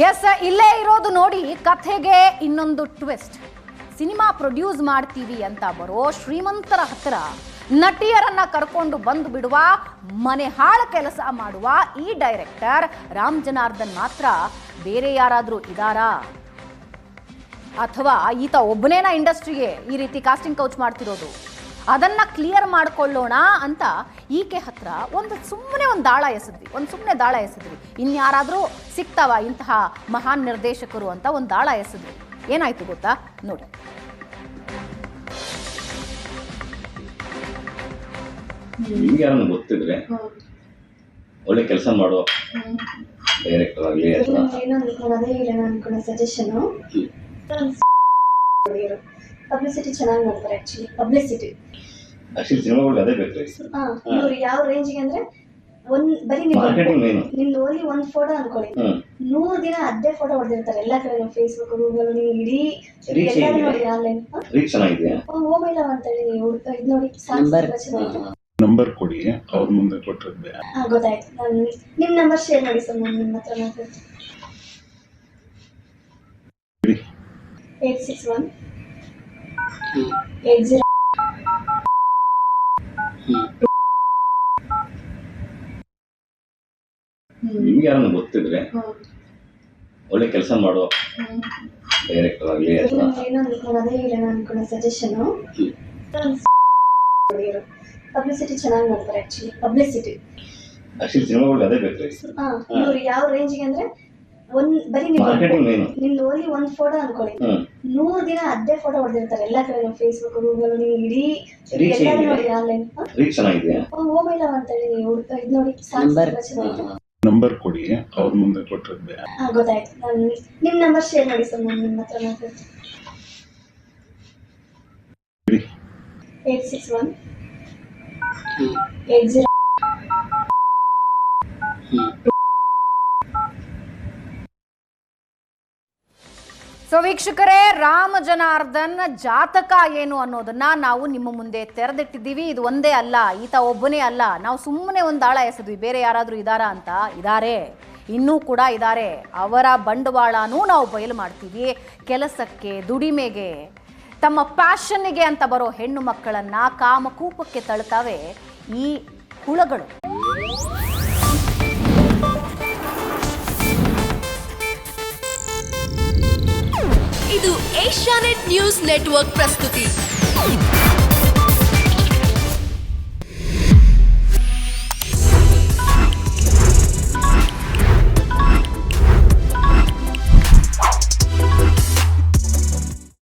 S, ಇಲ್ಲೇ ಇರೋದು ನೋಡಿ ಕಥೆಗೆ ಇನ್ನೊಂದು ಟ್ವಿಸ್ಟ್. ಸಿನಿಮಾ ಪ್ರೊಡ್ಯೂಸ್ ಮಾಡ್ತೀವಿ ಅಂತ ಬರೋ ಶ್ರೀಮಂತರ ಹತ್ತಿರ ನಟಿಯರನ್ನ ಕರ್ಕೊಂಡು ಬಂದು ಬಿಡುವ ಮನೆ ಹಾಳ ಕೆಲಸ ಮಾಡುವ ಈ ಡೈರೆಕ್ಟರ್ ರಾಮ್ ಜನಾರ್ದನ್ ಮಾತ್ರ ಬೇರೆ ಯಾರಾದರೂ ಇದಾರಾ, ಅಥವಾ ಈತ ಒಬ್ಬನೇನ ಇಂಡಸ್ಟ್ರಿಗೆ ಈ ರೀತಿ ಕಾಸ್ಟಿಂಗ್ ಕೌಚ್ ಮಾಡ್ತಿರೋದು? ಅದನ್ನ ಕ್ಲಿಯರ್ ಮಾಡ್ಕೊಳ್ಳೋಣ ಅಂತ ಈಕೆ ಹತ್ರ ಸುಮ್ಮನೆ ಒಂದು ದಾಳ ಎಸೆದ್ವಿ. ಇನ್ಯಾರಾದರೂ ಸಿಗ್ತಾವ ಇಂತಹ ಮಹಾನ್ ನಿರ್ದೇಶಕರು ಅಂತ ಒಂದು ದಾಳ ಎಸೆದ್ವಿ. ಏನಾಯ್ತು ಗೊತ್ತಾ? ನೋಡಿ. ನಿಮ್ಗೆ ಯಾರನ್ನು ಗೊತ್ತಿದ್ರೆ ಒಳ್ಳೆ ಕೆಲಸ ಮಾಡೋ ಡೈರೆಕ್ಟರ್ ಆಗಲಿ ಪಬ್ಲಿಸಿಟಿ ಚೆನ್ನಾಗಿ ಮಾಡ್ತಾರೆ. ಆಕ್ಚುಲಿ ಸಿನಿಮಾಗಳು ಅದೇ ಬೇಕು. ಇವ್ರು ಯಾವ ರೇಂಜ್ಗೆ ಅಂದ್ರೆ ಬರೀ ನಿಮ್ದು ಓನ್ಲಿ ಒಂದ್ ಫೋಟೋ ಅನ್ಕೊಳ್ಳಿ, 100 ದಿನ ಅದೇ ಫೋಟೋ ಹೊಡೆದಿರ್ತಾರೆ ಎಲ್ಲ ಕಡೆ, ಫೇಸ್ಬುಕ್, ಗೂಗಲ್, ಇಡೀ ಎಲ್ಲಾದ್ರೂ ನೋಡಿ ಆನ್ಲೈನ್. ಹೋಮೈಲ ಅಂತ ಹೇಳಿ ಇದ್ ನೋಡಿ ನಂಬರ್ ಕೊಡಿ, ಅವ್ರ ಮುಂದೆ ಕೊಟ್ಟಿದ್ದೆ. ಗೊತ್ತಾಯ್ತು. ನಾನು ನಿಮ್ ನಂಬರ್ ಶೇರ್ ಮಾಡಿ ಸರ್, ನಾನು ನಿಮ್ಮ ಹತ್ರ ಮಾತಾಡ್ತೀನಿ. 861 80. ನಿಮ್ಗೆ ಯಾರನ್ನು ಗೊತ್ತಿದ್ರೆ ಒಳ್ಳೆ ಕೆಲಸ ಮಾಡೋ ಡೈರೆಕ್ಟರ್ ಆಗಲಿ ನಾನು ಸಜೆಷನ್. ಪಬ್ಲಿಸಿಟಿ ಚೆನ್ನಾಗಿ ಮಾಡ್ತಾರೆ. ಆಕ್ಚುಲಿ ಸಿನಿಮಾಗಳು ಅದೇ ಬೇಕು. ಇವ್ರು ಯಾವ ರೇಂಜ್ಗೆ ಅಂದ್ರೆ ಬರೀ ನಿಮ್ದು ಓನ್ಲಿ ಒಂದ್ ಫೋಟೋ ಅನ್ಕೊಳ್ಳಿ, 100 ದಿನ ಅದೇ ಫೋಟೋ ಹೊಡೆದಿರ್ತಾರೆ ಎಲ್ಲ ಕಡೆ, ಫೇಸ್ಬುಕ್, ಗೂಗಲ್, ಇಡೀ ಎಲ್ಲಾದ್ರೂ ನೋಡಿ ಆನ್ಲೈನ್. ಹೋಮೈಲ ಅಂತ ಹೇಳಿ ಇದ್ ನೋಡಿ ನಂಬರ್ ಕೊಡಿ, ಅವ್ರ ಮುಂದೆ ಕೊಟ್ಟಿದ್ದೆ. ಗೊತ್ತಾಯ್ತು. ನಾನು ನಿಮ್ ನಂಬರ್ ಶೇರ್ ಮಾಡಿ ಸರ್, ನಾನು ನಿಮ್ಮ ಹತ್ರ ಮಾತಾಡ್ತೀನಿ. 861 80. ಸೊ ವೀಕ್ಷಕರೇ, ರಾಮ ಜನಾರ್ದನ್ ಜಾತಕ ಏನು ಅನ್ನೋದನ್ನ ನಾವು ನಿಮ್ಮ ಮುಂದೆ ತೆರೆದಿಟ್ಟಿದ್ದೀವಿ. ಇದು ಒಂದೇ ಅಲ್ಲ, ಈತ ಒಬ್ಬನೇ ಅಲ್ಲ. ನಾವು ಸುಮ್ಮನೆ ಒಂದು ದಾಳ ಎಸೆದ್ವಿ, ಬೇರೆ ಯಾರಾದರೂ ಇದಾರಾ ಅಂತ. ಇದ್ದಾರೆ, ಇನ್ನೂ ಕೂಡ ಇದ್ದಾರೆ. ಅವರ ಬಂಡವಾಳನೂ ನಾವು ಬಯಲು ಮಾಡ್ತೀವಿ. ಕೆಲಸಕ್ಕೆ, ದುಡಿಮೆಗೆ, ತಮ್ಮ ಪ್ಯಾಷನ್ನಿಗೆ ಅಂತ ಬರೋ ಹೆಣ್ಣು ಮಕ್ಕಳನ್ನ ಕಾಮಕೂಪಕ್ಕೆ ತಳ್ತಾವೆ ಈ ಹುಳಗಳು. ಇದು ಏಷ್ಯಾನೆಟ್ ನ್ಯೂಸ್ ನೆಟ್ವರ್ಕ್ ಪ್ರಸ್ತುತಿ.